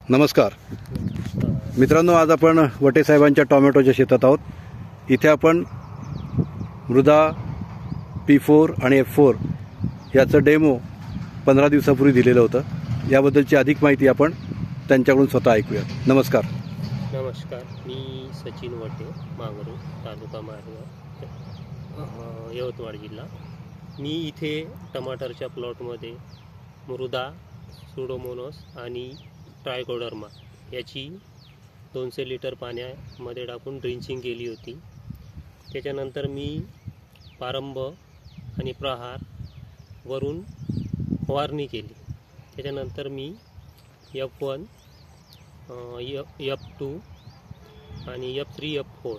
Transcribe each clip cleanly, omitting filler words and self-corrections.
नमस्कार मित्रांनो, आज आपण वटे साहेबांच्या टोमॅटोच्या शेतात आहोत. इथे आपण मृदा P4 आणि F4 याचं डेमो 15 दिवसापूर्वी दिलेलं होतं. याबद्दलची अधिक माहिती आपण त्यांच्याकडून स्वतः ऐकूया. नमस्कार. नमस्कार, मी सचिन वटे, मांगरू, तालुका मारगाव, यवतमाळ जिल्हा. मी इथे टमाटरच्या प्लॉटमध्ये मृदा, सुडोमोनस आणि ट्रायकोडर्मा याची 200 लिटर पाण्यामध्ये टाकून ड्रिंचिंग केली होती. त्याच्यानंतर मी प्रारंभ आणि प्रहार वरून फवारणी केली. त्याच्यानंतर मी F1, F2 आणि F3, F4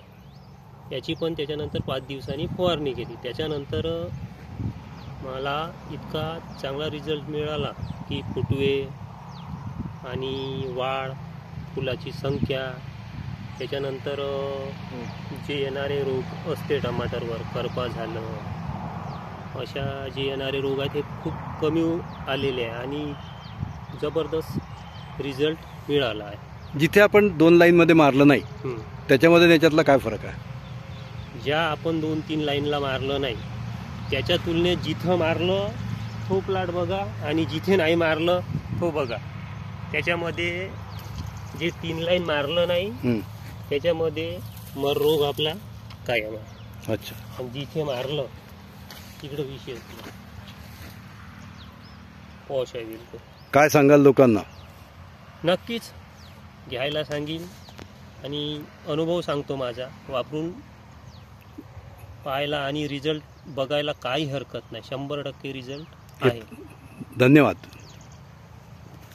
याची पण त्याच्यानंतर 5 दिवसांनी फवारणी केली. त्याच्यानंतर मला इतका चांगला रिझल्ट मिळाला की फुटवे आणि वाढ, फुलाची संख्या, त्याच्यानंतर जे येणारे रोग असते टमाटरवर, करपा झालं, अशा जे येणारे रोग आहेत हे खूप कमी आलेले आहे आणि जबरदस्त रिझल्ट मिळाला आहे. जिथे आपण 2 लाईनमध्ये मारलं नाही त्याच्यामध्ये त्याच्यातला काय फरक आहे? ज्या आपण 2-3 लाईनला मारलं नाही त्याच्या तुलनेत जिथं मारलं तो प्लॉट बघा आणि जिथे नाही मारलं तो बघा. त्याच्यामध्ये जे 3 लाईन मारलं नाही त्याच्यामध्ये मर रोग आपला कायम आहे. अच्छा. आणि जिथे मारलं तिकडं विषय पॉश आहे बिलकुल. काय सांगाल लोकांना? नक्कीच घ्यायला सांगीन आणि अनुभव सांगतो माझा, वापरून पाहायला आणि रिझल्ट बघायला काही हरकत नाही. 100% रिझल्ट आहे. धन्यवाद.